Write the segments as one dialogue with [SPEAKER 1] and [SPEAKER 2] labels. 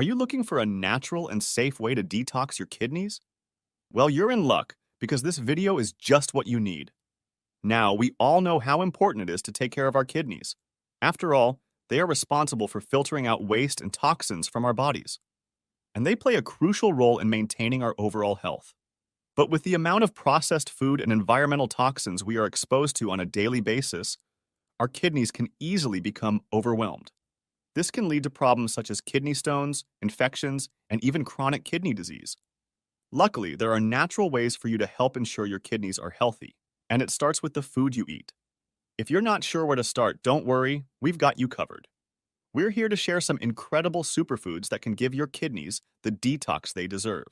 [SPEAKER 1] Are you looking for a natural and safe way to detox your kidneys? Well, you're in luck because this video is just what you need. Now, we all know how important it is to take care of our kidneys. After all, they are responsible for filtering out waste and toxins from our bodies, and they play a crucial role in maintaining our overall health. But with the amount of processed food and environmental toxins we are exposed to on a daily basis, our kidneys can easily become overwhelmed. This can lead to problems such as kidney stones, infections, and even chronic kidney disease. Luckily, there are natural ways for you to help ensure your kidneys are healthy, and it starts with the food you eat. If you're not sure where to start, don't worry, we've got you covered. We're here to share some incredible superfoods that can give your kidneys the detox they deserve.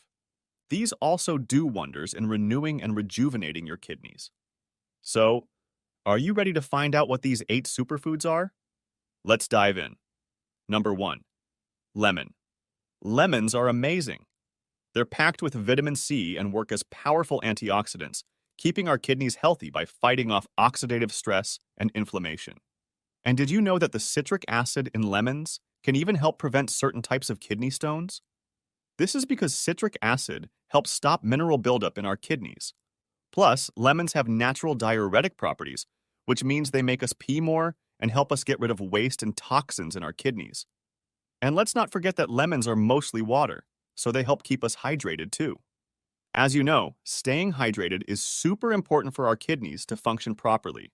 [SPEAKER 1] These also do wonders in renewing and rejuvenating your kidneys. So, are you ready to find out what these 8 superfoods are? Let's dive in. Number 1. Lemon. Lemons are amazing. They're packed with vitamin C and work as powerful antioxidants, keeping our kidneys healthy by fighting off oxidative stress and inflammation. And did you know that the citric acid in lemons can even help prevent certain types of kidney stones? This is because citric acid helps stop mineral buildup in our kidneys. Plus, lemons have natural diuretic properties, which means they make us pee more and help us get rid of waste and toxins in our kidneys. And let's not forget that lemons are mostly water, so they help keep us hydrated too. As you know, staying hydrated is super important for our kidneys to function properly.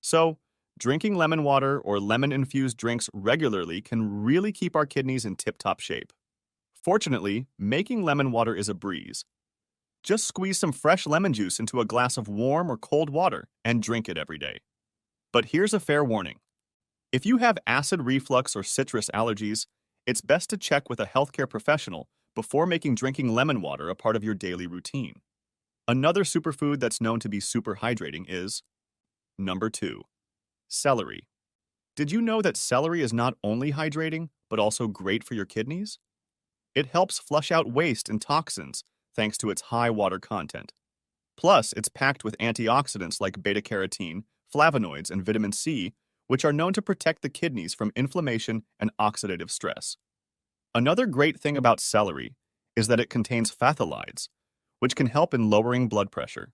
[SPEAKER 1] So, drinking lemon water or lemon-infused drinks regularly can really keep our kidneys in tip-top shape. Fortunately, making lemon water is a breeze. Just squeeze some fresh lemon juice into a glass of warm or cold water and drink it every day. But here's a fair warning. If you have acid reflux or citrus allergies, it's best to check with a healthcare professional before making drinking lemon water a part of your daily routine. Another superfood that's known to be super hydrating is number 2. Celery. Did you know that celery is not only hydrating, but also great for your kidneys? It helps flush out waste and toxins thanks to its high water content. Plus, it's packed with antioxidants like beta-carotene, flavonoids, and vitamin C, which are known to protect the kidneys from inflammation and oxidative stress. Another great thing about celery is that it contains phthalides, which can help in lowering blood pressure.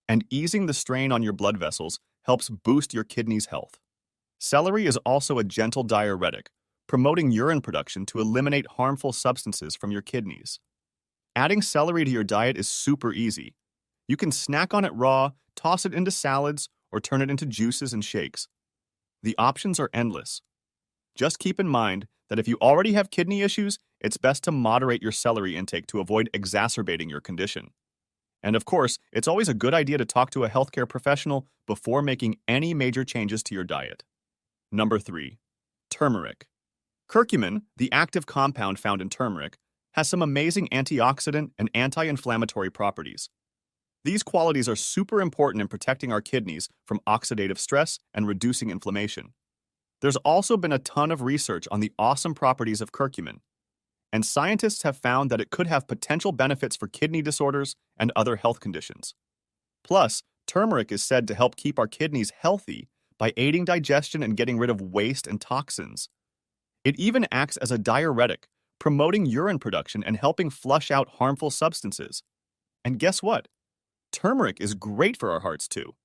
[SPEAKER 1] And easing the strain on your blood vessels helps boost your kidneys' health. Celery is also a gentle diuretic, promoting urine production to eliminate harmful substances from your kidneys. Adding celery to your diet is super easy. You can snack on it raw, toss it into salads, or turn it into juices and shakes. The options are endless. Just keep in mind that if you already have kidney issues, it's best to moderate your celery intake to avoid exacerbating your condition. And of course, it's always a good idea to talk to a healthcare professional before making any major changes to your diet. Number 3. Turmeric. Curcumin, the active compound found in turmeric, has some amazing antioxidant and anti-inflammatory properties. These qualities are super important in protecting our kidneys from oxidative stress and reducing inflammation. There's also been a ton of research on the awesome properties of curcumin, and scientists have found that it could have potential benefits for kidney disorders and other health conditions. Plus, turmeric is said to help keep our kidneys healthy by aiding digestion and getting rid of waste and toxins. It even acts as a diuretic, promoting urine production and helping flush out harmful substances. And guess what? Turmeric is great for our hearts too.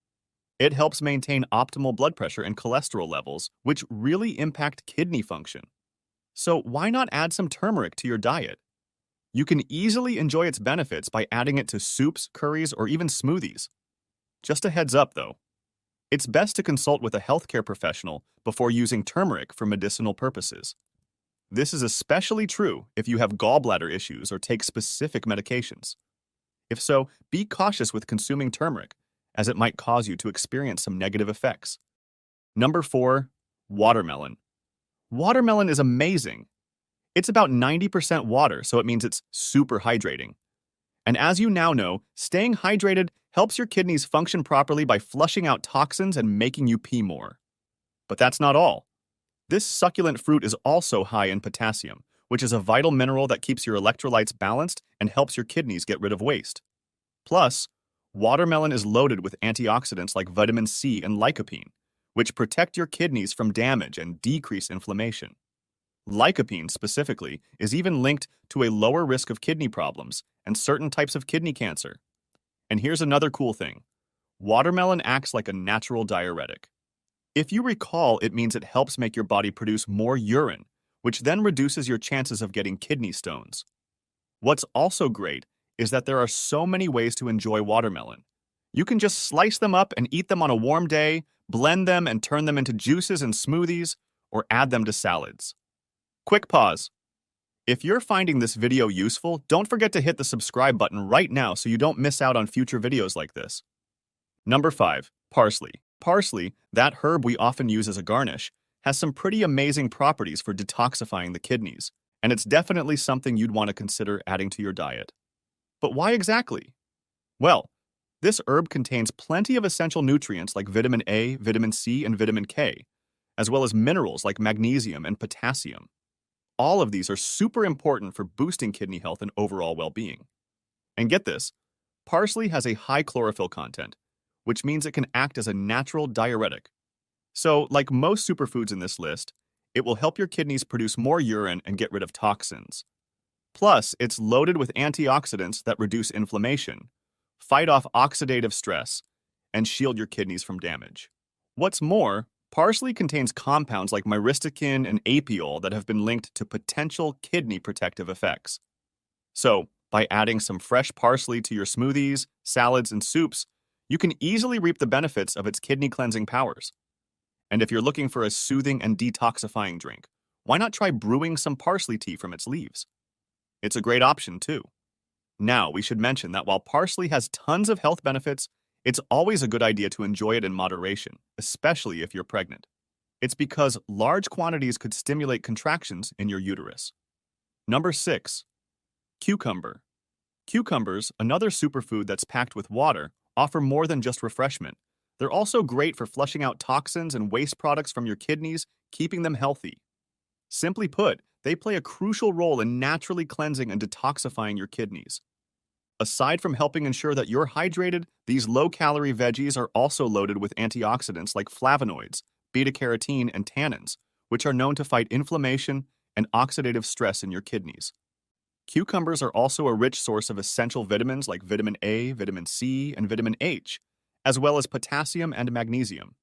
[SPEAKER 1] It helps maintain optimal blood pressure and cholesterol levels, which really impact kidney function. So why not add some turmeric to your diet? You can easily enjoy its benefits by adding it to soups, curries, or even smoothies. Just a heads up though, it's best to consult with a healthcare professional before using turmeric for medicinal purposes. This is especially true if you have gallbladder issues or take specific medications. If so, be cautious with consuming turmeric, as it might cause you to experience some negative effects. Number 4. Watermelon. Watermelon is amazing. It's about 90% water, so it means it's super hydrating. And as you now know, staying hydrated helps your kidneys function properly by flushing out toxins and making you pee more. But that's not all. This succulent fruit is also high in potassium, which is a vital mineral that keeps your electrolytes balanced and helps your kidneys get rid of waste. Plus, watermelon is loaded with antioxidants like vitamin C and lycopene, which protect your kidneys from damage and decrease inflammation. Lycopene, specifically, is even linked to a lower risk of kidney problems and certain types of kidney cancer. And here's another cool thing. Watermelon acts like a natural diuretic. If you recall, it means it helps make your body produce more urine, which then reduces your chances of getting kidney stones. What's also great is that there are so many ways to enjoy watermelon. You can just slice them up and eat them on a warm day, blend them and turn them into juices and smoothies, or add them to salads. Quick pause. If you're finding this video useful, don't forget to hit the subscribe button right now so you don't miss out on future videos like this. Number 5. Parsley. Parsley, that herb we often use as a garnish, has some pretty amazing properties for detoxifying the kidneys, and it's definitely something you'd want to consider adding to your diet. But why exactly? Well, this herb contains plenty of essential nutrients like vitamin A, vitamin C, and vitamin K, as well as minerals like magnesium and potassium. All of these are super important for boosting kidney health and overall well-being. And get this, parsley has a high chlorophyll content, which means it can act as a natural diuretic. So, like most superfoods in this list, it will help your kidneys produce more urine and get rid of toxins. Plus, it's loaded with antioxidants that reduce inflammation, fight off oxidative stress, and shield your kidneys from damage. What's more, parsley contains compounds like myristicin and apiol that have been linked to potential kidney protective effects. So, by adding some fresh parsley to your smoothies, salads, and soups, you can easily reap the benefits of its kidney cleansing powers. And if you're looking for a soothing and detoxifying drink, why not try brewing some parsley tea from its leaves? It's a great option, too. Now, we should mention that while parsley has tons of health benefits, it's always a good idea to enjoy it in moderation, especially if you're pregnant. It's because large quantities could stimulate contractions in your uterus. Number 6. Cucumber. Cucumbers, another superfood that's packed with water, offer more than just refreshment. They're also great for flushing out toxins and waste products from your kidneys, keeping them healthy. Simply put, they play a crucial role in naturally cleansing and detoxifying your kidneys. Aside from helping ensure that you're hydrated, these low-calorie veggies are also loaded with antioxidants like flavonoids, beta-carotene, and tannins, which are known to fight inflammation and oxidative stress in your kidneys. Cucumbers are also a rich source of essential vitamins like vitamin A, vitamin C, and vitamin H, as well as potassium and magnesium.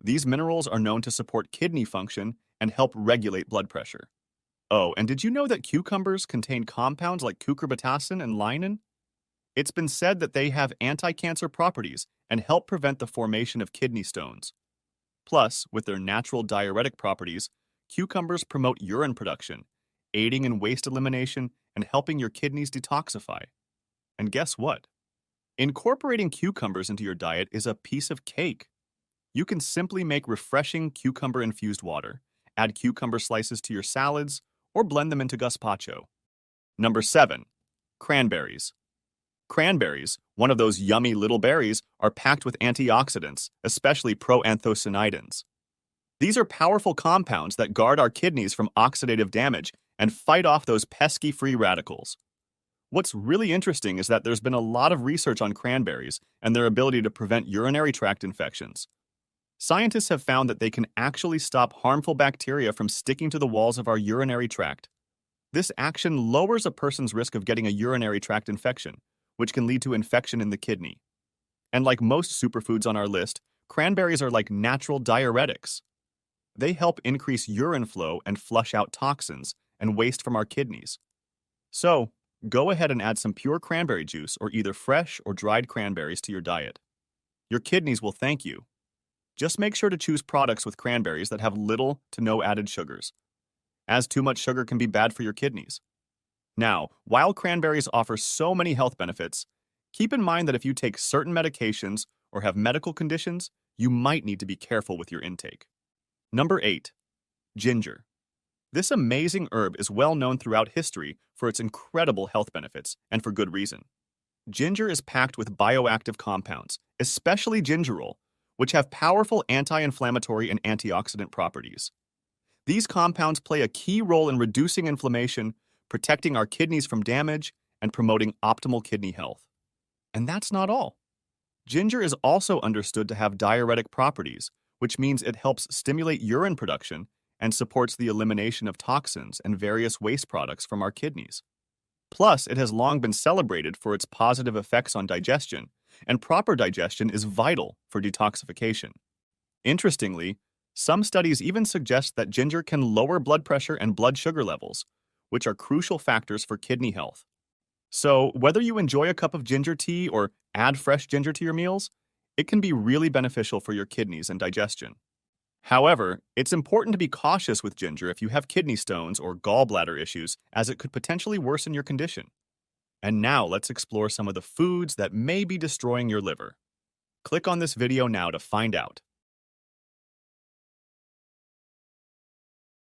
[SPEAKER 1] These minerals are known to support kidney function and help regulate blood pressure. Oh, and did you know that cucumbers contain compounds like cucurbitacin and linen? It's been said that they have anti-cancer properties and help prevent the formation of kidney stones. Plus, with their natural diuretic properties, cucumbers promote urine production, aiding in waste elimination and helping your kidneys detoxify. And guess what? Incorporating cucumbers into your diet is a piece of cake. You can simply make refreshing cucumber-infused water, add cucumber slices to your salads, or blend them into gazpacho. Number 7. Cranberries. Cranberries, one of those yummy little berries, are packed with antioxidants, especially proanthocyanidins. These are powerful compounds that guard our kidneys from oxidative damage and fight off those pesky free radicals. What's really interesting is that there's been a lot of research on cranberries and their ability to prevent urinary tract infections. Scientists have found that they can actually stop harmful bacteria from sticking to the walls of our urinary tract. This action lowers a person's risk of getting a urinary tract infection, which can lead to infection in the kidney. And like most superfoods on our list, cranberries are like natural diuretics. They help increase urine flow and flush out toxins and waste from our kidneys. So, go ahead and add some pure cranberry juice or either fresh or dried cranberries to your diet. Your kidneys will thank you. Just make sure to choose products with cranberries that have little to no added sugars, as too much sugar can be bad for your kidneys. Now, while cranberries offer so many health benefits, keep in mind that if you take certain medications or have medical conditions, you might need to be careful with your intake. Number 8. Ginger. This amazing herb is well known throughout history for its incredible health benefits, and for good reason. Ginger is packed with bioactive compounds, especially gingerol, which have powerful anti-inflammatory and antioxidant properties. These compounds play a key role in reducing inflammation, protecting our kidneys from damage, and promoting optimal kidney health. And that's not all. Ginger is also understood to have diuretic properties, which means it helps stimulate urine production and supports the elimination of toxins and various waste products from our kidneys. Plus, it has long been celebrated for its positive effects on digestion, and proper digestion is vital for detoxification. Interestingly, some studies even suggest that ginger can lower blood pressure and blood sugar levels, which are crucial factors for kidney health. So, whether you enjoy a cup of ginger tea or add fresh ginger to your meals, it can be really beneficial for your kidneys and digestion. However, it's important to be cautious with ginger if you have kidney stones or gallbladder issues, as it could potentially worsen your condition. And now let's explore some of the foods that may be destroying your liver. Click on this video now to find out.